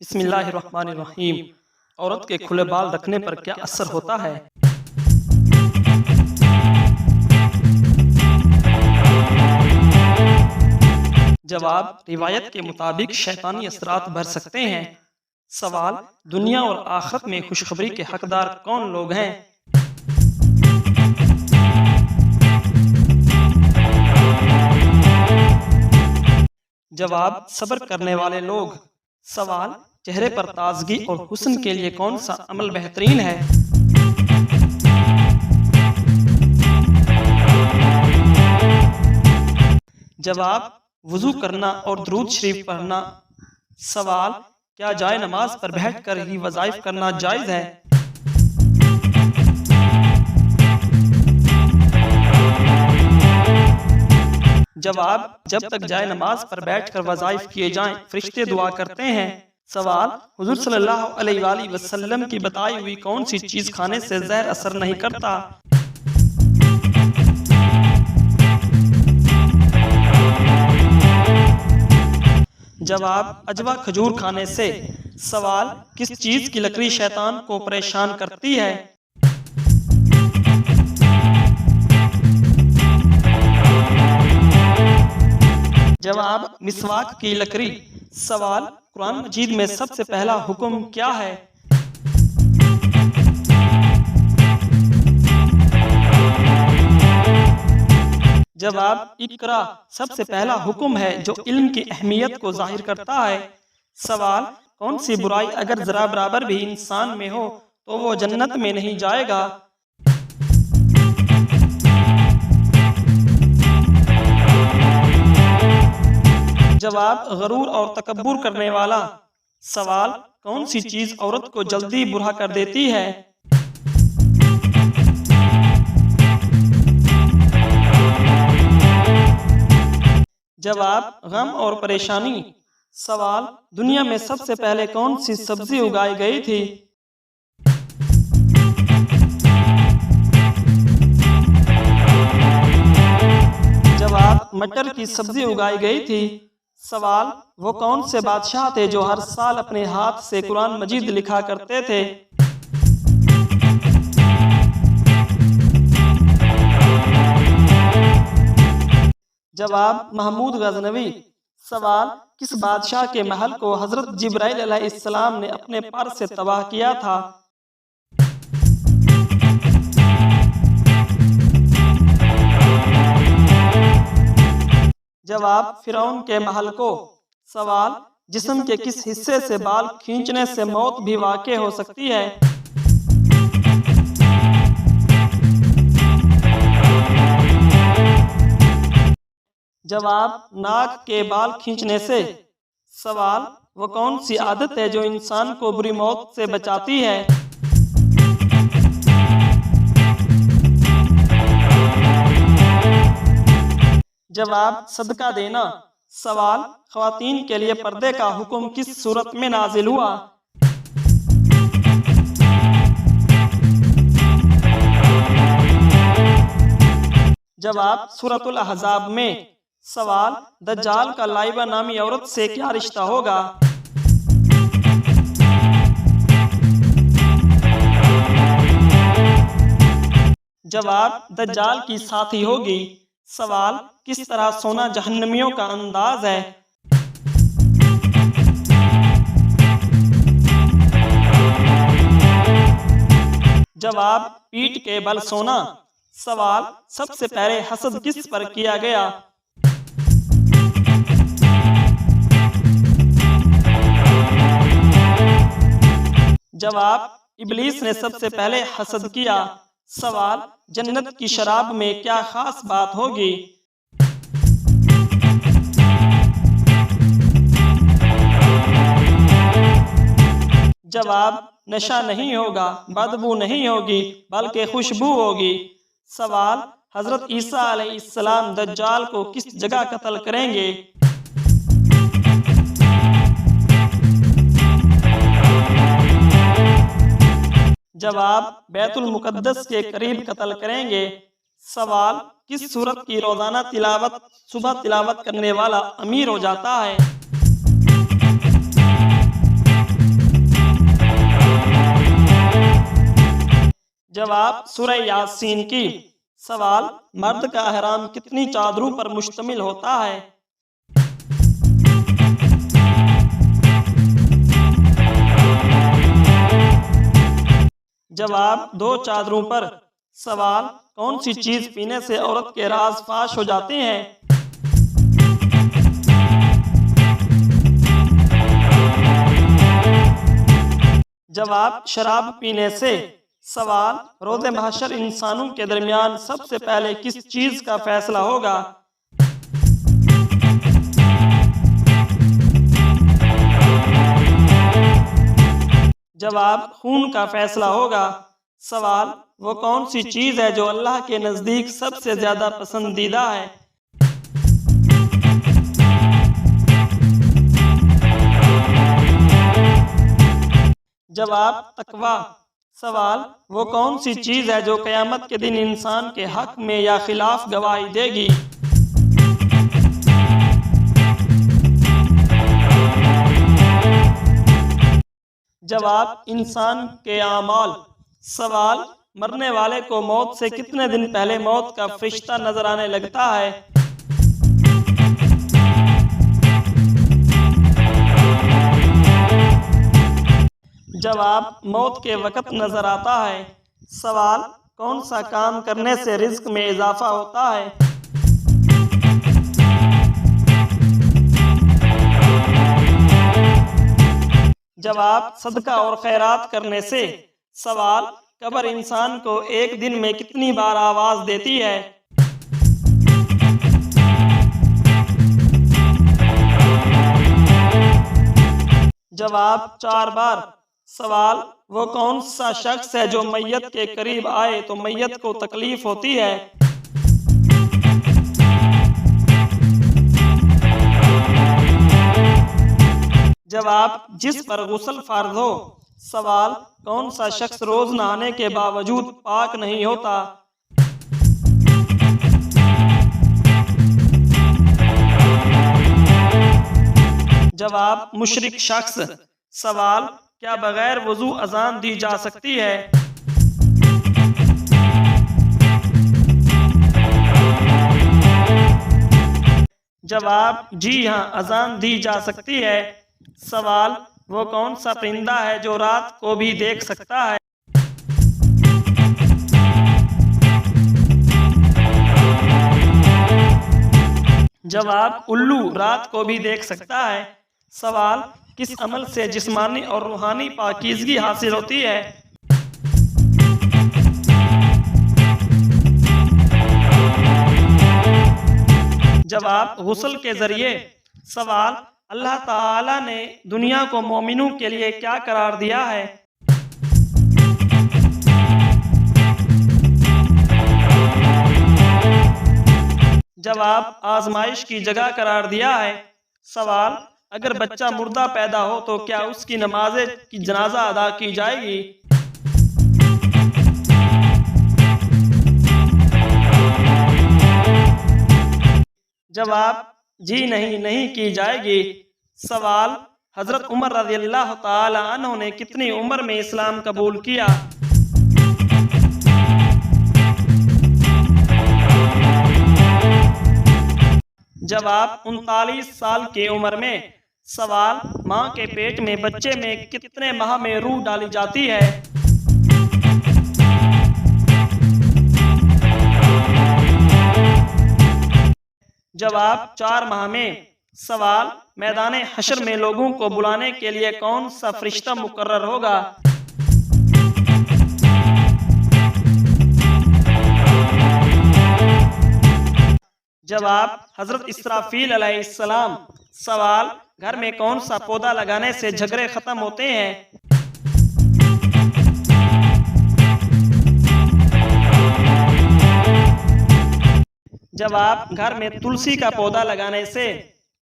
बिस्मिल्लाहिर्रहमानिर्रहीम। औरत के खुले बाल रखने पर क्या असर होता है? जवाब, रिवायत के मुताबिक शैतानी असरात बढ़ सकते हैं। सवाल, दुनिया और आखिरत में खुशखबरी के हकदार कौन लोग हैं? जवाब, सब्र करने वाले लोग। सवाल, चेहरे पर ताजगी और हुस्न के लिए कौन सा अमल बेहतरीन है? जवाब, वुजू करना और दुरूद शरीफ पढ़ना। सवाल, क्या जाए नमाज पर बैठकर ही वज़ाइफ करना जायज़ है? जवाब, जब तक जाए नमाज पर बैठकर वज़ाइफ किए जाएं, फरिश्ते दुआ करते हैं। सवाल, हुज़ूर सल्लल्लाहु अलैहि वसल्लम की बताई हुई कौन सी चीज़ खाने से जहर असर नहीं करता? जवाब, अजवा खजूर खाने से। सवाल, किस चीज़ की लकड़ी शैतान को परेशान करती है? जवाब, मिसवाक की लकड़ी। सवाल, कुरान मजीद में सबसे पहला हुक्म क्या है? जवाब, इकरा सबसे पहला हुक्म है जो इल्म की अहमियत को जाहिर करता है। सवाल, कौन सी बुराई अगर जरा बराबर भी इंसान में हो तो वो जन्नत में नहीं जाएगा? जवाब, गरूर और तकब्बुर करने वाला। सवाल, कौन सी चीज औरत को जल्दी बुरा कर देती है? जवाब, गम और परेशानी। सवाल, दुनिया में सबसे पहले कौन सी सब्जी उगाई गई थी? जवाब, मटर की सब्जी उगाई गई थी। सवाल, वो कौन से बादशाह थे जो हर साल अपने हाथ से कुरान मजीद लिखा करते थे? जवाब, महमूद गजनवी। सवाल, किस बादशाह के महल को हजरत जिब्राइल अलैहिस्सलाम ने अपने पर से तबाह किया था? जवाब, फिरौन के महल को। सवाल, जिस्म के किस हिस्से से बाल खींचने से मौत भी वाक़ई हो सकती है? जवाब, नाक के बाल खींचने से। सवाल, वो कौन सी आदत है जो इंसान को बुरी मौत से बचाती है? जवाब, सदका देना। सवाल, ख्वातीन के लिए पर्दे का हुक्म किस सूरत में नाजिल हुआ? जवाब, सूरतुल अहज़ाब में। सवाल, दज्जाल का लाइबा नामी औरत से क्या रिश्ता होगा? जवाब, दज्जाल की साथी होगी। सवाल, किस तरह सोना जहन्नमियों का अंदाज है? जवाब, पीठ के बल सोना। सवाल, सबसे पहले हसद किस पर किया गया? जवाब, इब्लीस ने सबसे पहले हसद किया। सवाल, जन्नत की शराब में क्या खास बात होगी? जवाब, नशा नहीं होगा, बदबू नहीं होगी, बल्कि खुशबू होगी। सवाल, हजरत ईसा अलैहिस्सलाम दज्जाल को किस जगह कत्ल करेंगे? जवाब, बैतुल मुकद्दस के करीब कत्ल करेंगे। सवाल, किस सूरत की रोजाना तिलावत सुबह तिलावत करने वाला अमीर हो जाता है? जवाब सूरह यासीन की। सवाल, मर्द का अहराम कितनी चादरों पर मुश्तमिल होता है? जवाब, 2 चादरों पर। सवाल, कौन सी चीज पीने से औरत के राज फाश हो जाते हैं? जवाब, शराब पीने से। सवाल, रोज़े महशर इंसानों के दरमियान सबसे पहले किस चीज का फैसला होगा? जवाब, खून का फैसला होगा। सवाल, वो कौन सी चीज है जो अल्लाह के नजदीक सबसे ज्यादा पसंदीदा है? जवाब, तकवा। सवाल, वो कौन सी चीज है जो क़यामत के दिन इंसान के हक में या खिलाफ गवाही देगी? जवाब, इंसान के आमाल। सवाल, मरने वाले को मौत से कितने दिन पहले मौत का फरिश्ता नजर आने लगता है? जवाब, मौत के वक़्त नजर आता है। सवाल, कौन सा काम करने से रिज्क में इजाफा होता है? जवाब, सदका और खैरात करने से। सवाल, कब्र इंसान को एक दिन में कितनी बार आवाज देती है? जवाब, 4 बार। सवाल, वो कौन सा शख्स है जो मैयत के करीब आए तो मैयत को तकलीफ होती है? जवाब, जिस पर गुस्ल फर्ज हो। सवाल, कौन सा शख्स रोज नहाने के बावजूद पाक नहीं होता? जवाब, मुशरिक शख्स। सवाल, क्या बगैर वजू अजान दी जा सकती है? जवाब, जी हाँ, अजान दी जा सकती है। सवाल, वो कौन सा परिंदा है जो रात को भी देख सकता है? जवाब, उल्लू रात को भी देख सकता है। सवाल, किस अमल से जिस्मानी और रूहानी पाकीज़गी हासिल होती है? जवाब, गुस्ल के जरिए। सवाल, अल्लाह ताला ने दुनिया को मोमिनों के लिए क्या करार दिया है? जवाब, आजमाइश की जगह करार दिया है। सवाल, अगर बच्चा मुर्दा पैदा हो तो क्या उसकी नमाज की जनाजा अदा की जाएगी? जवाब, जी नहीं, नहीं की जाएगी। सवाल, हजरत उमर रज़ियल्लाहु ताला अन्हु ने कितनी उम्र में इस्लाम कबूल किया? जवाब, 39 साल की उम्र में। सवाल, माँ के पेट में बच्चे में कितने माह में रूह डाली जाती है? जवाब, 4 माह में। सवाल, मैदान हशर में लोगों को बुलाने के लिए कौन सा फरिश्ता मुकर्रर होगा? जवाब, हजरत इसराफील अलैहिस्सलाम। सवाल, घर में कौन सा पौधा लगाने से झगड़े खत्म होते हैं? जवाब, घर में तुलसी का पौधा लगाने से।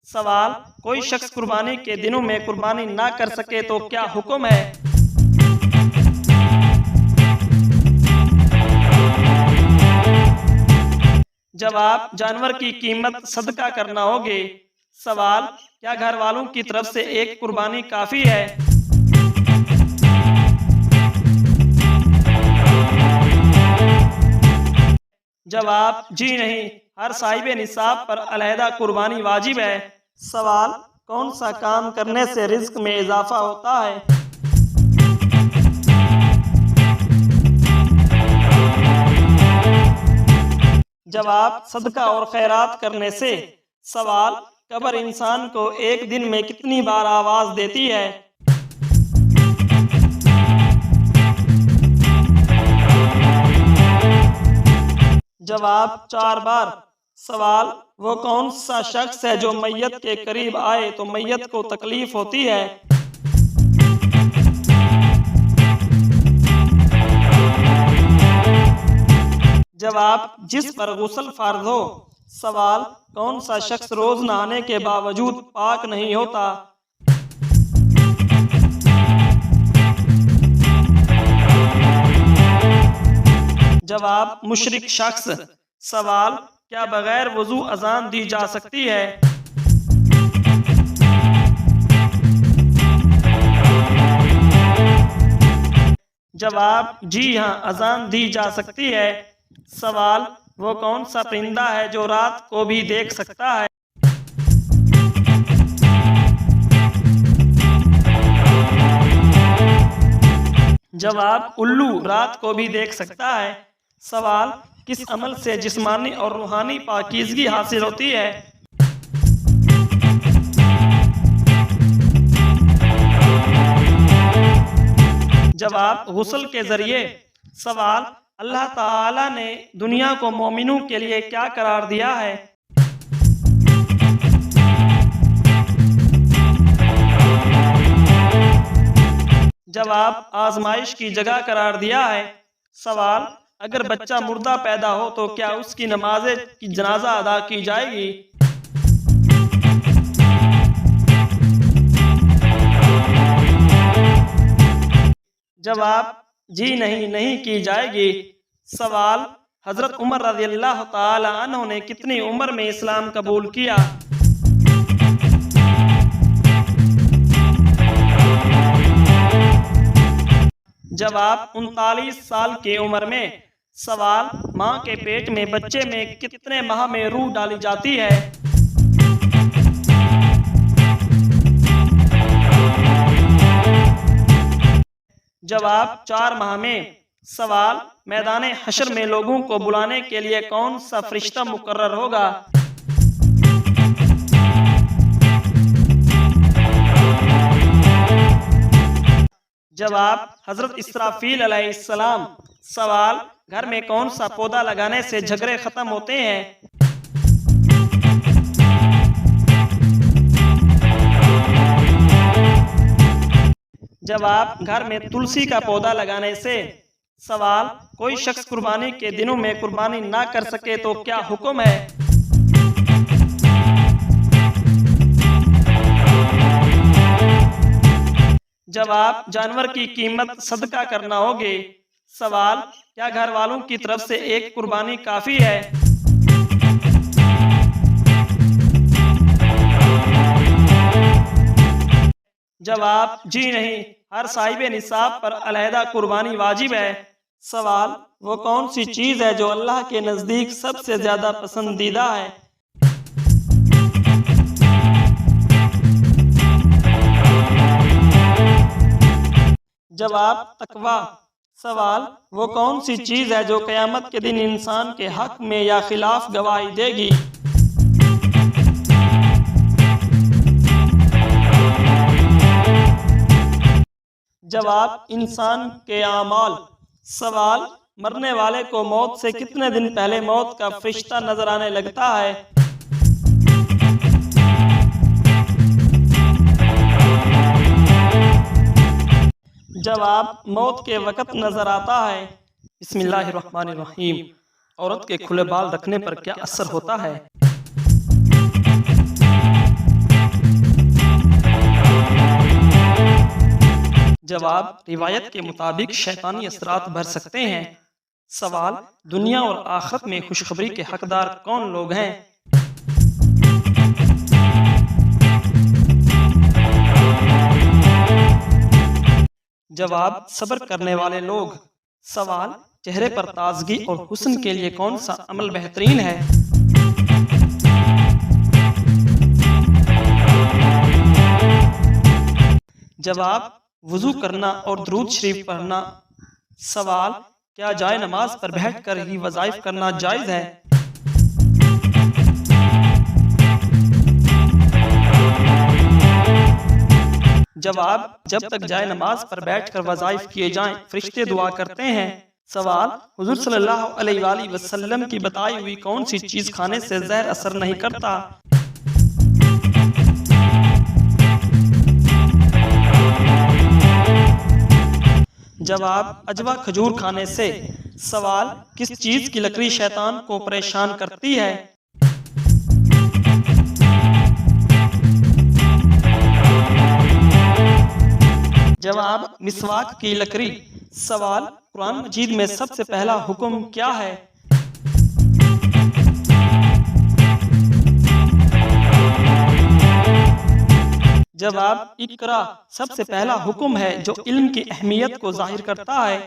सवाल, कोई शख्स कुर्बानी के दिनों में कुर्बानी ना कर सके तो क्या हुक्म है? जवाब, जानवर की कीमत सदका करना होगी। सवाल, क्या घर वालों की तरफ से एक कुर्बानी काफी है? जवाब जी नहीं, हर साहिब निसाब पर अलहदा कुर्बानी वाजिब है। सवाल, कौन सा काम करने से रिज्क में इजाफा होता है? जवाब, सदका और खैरात करने से। सवाल, कब्र इंसान को एक दिन में कितनी बार आवाज देती है? जवाब, 4 बार। सवाल, वो कौन सा शख्स है जो मैयत के करीब आए तो मैयत को तकलीफ होती है? जवाब, जिस पर गुस्ल फर्ज हो। सवाल, कौन सा शख्स रोज नहाने के बावजूद पाक नहीं होता? जवाब, मुशरिक शख्स। सवाल, क्या बगैर वजू अजान दी जा सकती है? जवाब, जी हाँ, अजान दी जा सकती है। सवाल, वो कौन सा परिंदा है जो रात को भी देख सकता है? जवाब, उल्लू रात को भी देख सकता है। सवाल, किस अमल से जिस्मानी और रूहानी पाकीज़गी हासिल होती है? जवाब, गुस्ल के जरिए। सवाल, अल्लाह ताला ने दुनिया को मोमिनों के लिए क्या करार दिया है? जवाब, आजमाइश की जगह करार दिया है। सवाल, अगर बच्चा मुर्दा पैदा हो तो क्या उसकी नमाज की जनाजा अदा की जाएगी? जवाब, जी नहीं, नहीं की जाएगी। सवाल, हजरत उमर रज़ियल्लाहु ताला अन्हु ने कितनी उम्र में इस्लाम कबूल किया? जवाब, 39 साल की उम्र में। सवाल, माँ के पेट में बच्चे में कितने माह में रूह डाली जाती है? जवाब, 4 माह में। सवाल, मैदान हशर में लोगों को बुलाने के लिए कौन सा फरिश्ता मुकर्रर होगा? जवाब, हजरत इसराफील अलैहिस्सलाम। सवाल, घर में कौन सा पौधा लगाने से झगड़े खत्म होते हैं? जवाब, घर में तुलसी का पौधा लगाने से। सवाल, कोई शख्स कुर्बानी के दिनों में कुर्बानी ना कर सके तो क्या हुक्म है? जवाब, जानवर की कीमत सदका करना होगी। सवाल, क्या घर वालों की तरफ से एक कुर्बानी काफी है? जवाब, जी नहीं, हर साहिब निसाब पर अलहदा कुर्बानी वाजिब है। सवाल, वो कौन सी चीज है जो अल्लाह के नजदीक सबसे ज्यादा पसंदीदा है? जवाब, तकवा। सवाल, वो कौन सी चीज है जो क़यामत के दिन इंसान के हक में या खिलाफ गवाही देगी? जवाब, इंसान के आमाल। सवाल, मरने वाले को मौत से कितने दिन पहले मौत का फरिश्ता नजर आने लगता है? जवाब, मौत के वक़्त नजर आता है। बिस्मिल्लाहिर्रहमानिर्रहीम। औरत के खुले बाल रखने पर क्या असर होता है? जवाब, रिवायत के मुताबिक शैतानी असरात भर सकते हैं। सवाल, दुनिया और आखिरत में खुशखबरी के हकदार कौन लोग हैं? जवाब, सब्र करने वाले लोग। सवाल, चेहरे पर ताजगी और हुस्न के लिए कौन सा अमल बेहतरीन है? जवाब, वुजू करना और दुरूद शरीफ पढ़ना। सवाल, क्या जाए नमाज पर बैठकर ही वज़ाइफ करना जायज़ है? जवाब, जब तक जाए नमाज पर बैठकर वज़ाइफ किए जाएं, फरिश्ते दुआ करते हैं। सवाल, हुज़ूर सल्लल्लाहु अलैहि वसल्लम की बताई हुई कौन सी चीज़ खाने से जहर असर नहीं करता? जवाब, अजवा खजूर खाने से। सवाल, किस चीज़ की लकड़ी शैतान को परेशान करती है? जवाब, मिसवाक की लकड़ी। सवाल, कुरान मजीद में सबसे पहला हुक्म क्या है? जवाब, इकरा सबसे पहला हुक्म है जो इल्म की अहमियत को जाहिर करता है।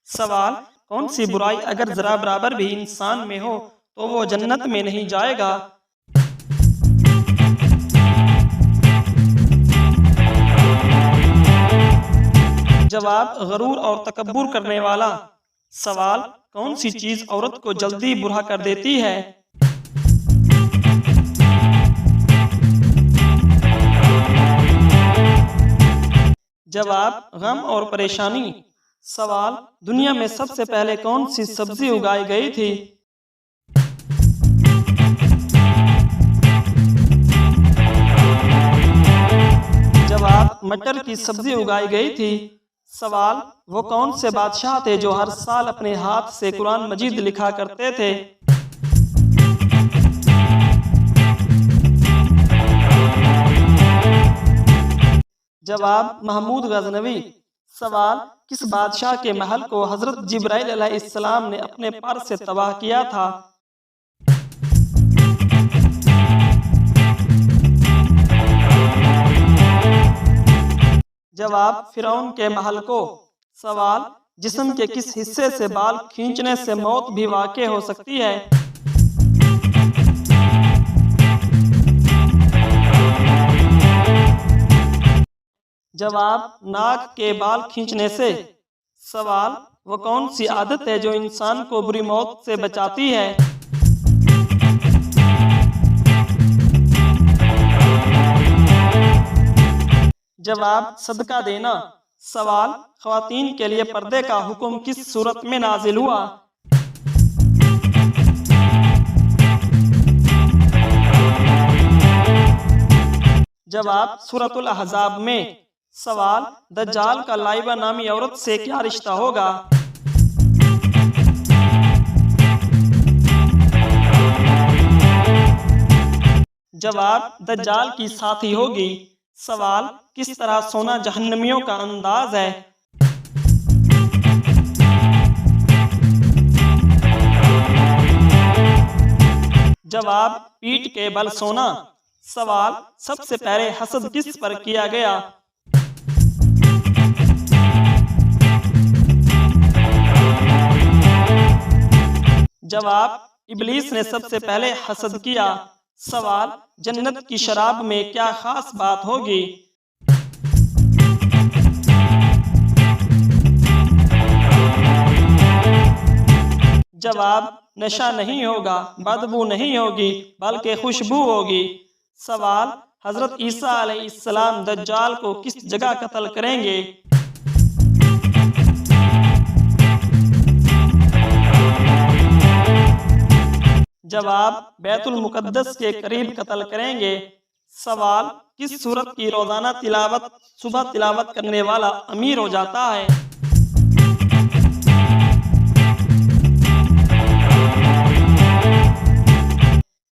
सवाल, कौन सी बुराई अगर जरा बराबर भी इंसान में हो तो वो जन्नत में नहीं जाएगा? जवाब, गरूर और तकब्बुर करने वाला। सवाल, कौन सी चीज औरत को जल्दी बुरा कर देती है? जवाब, गम और परेशानी। सवाल, दुनिया में सबसे पहले कौन सी सब्जी उगाई गई थी? जवाब, मटर की सब्जी उगाई गई थी। सवाल, वो कौन से बादशाह थे जो हर साल अपने हाथ से कुरान मजीद लिखा करते थे? जवाब, महमूद गजनवी। सवाल, किस बादशाह के महल को हजरत जिब्राइल अलैहिस्सलाम ने अपने पर से तबाह किया था? जवाब, फिरौन के महल को। सवाल, जिस्म के किस हिस्से से बाल खींचने से मौत भी वाक़ई हो सकती है? जवाब, नाक के बाल खींचने से। सवाल, वो कौन सी आदत है जो इंसान को बुरी मौत से बचाती है? जवाब, सदका देना। सवाल, ख्वातीन के लिए पर्दे का हुक्म किस सूरत में नाजिल हुआ? जवाब, सूरतुल अहज़ाब में। सवाल, दज्जाल का लाइबा नामी औरत से क्या रिश्ता होगा? जवाब, दज्जाल की साथी होगी। सवाल, किस तरह सोना जहन्नमियों का अंदाज है? जवाब, पीठ के बल सोना। सवाल, सबसे पहले हसद किस पर किया गया? जवाब, इब्लीस ने सबसे पहले हसद किया। सवाल, जन्नत की शराब में क्या खास बात होगी? जवाब, नशा नहीं होगा, बदबू नहीं होगी, बल्कि खुशबू होगी। सवाल, हजरत ईसा अलैहिस्सलाम दज्जाल को किस जगह कत्ल करेंगे? जवाब, बैतुल मुकद्दस के करीब कत्ल करेंगे। सवाल, किस सूरत की रोजाना तिलावत सुबह तिलावत करने वाला अमीर हो जाता है?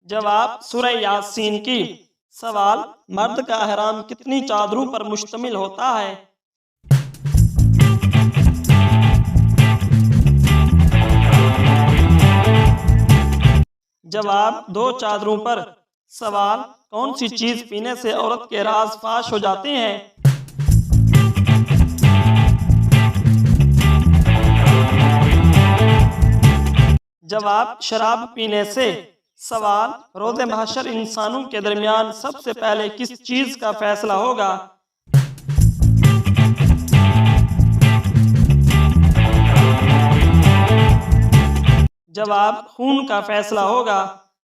जवाब, सूरह यासीन की। सवाल, मर्द का अहराम कितनी चादरों पर मुश्तमिल होता है? जवाब, 2 चादरों पर। सवाल, कौन सी चीज पीने से औरत के राज फाश हो जाते हैं? जवाब, शराब पीने से। सवाल, रोज़े महशर इंसानों के दरमियान सबसे पहले किस चीज का फैसला होगा? जवाब, खून का फैसला होगा।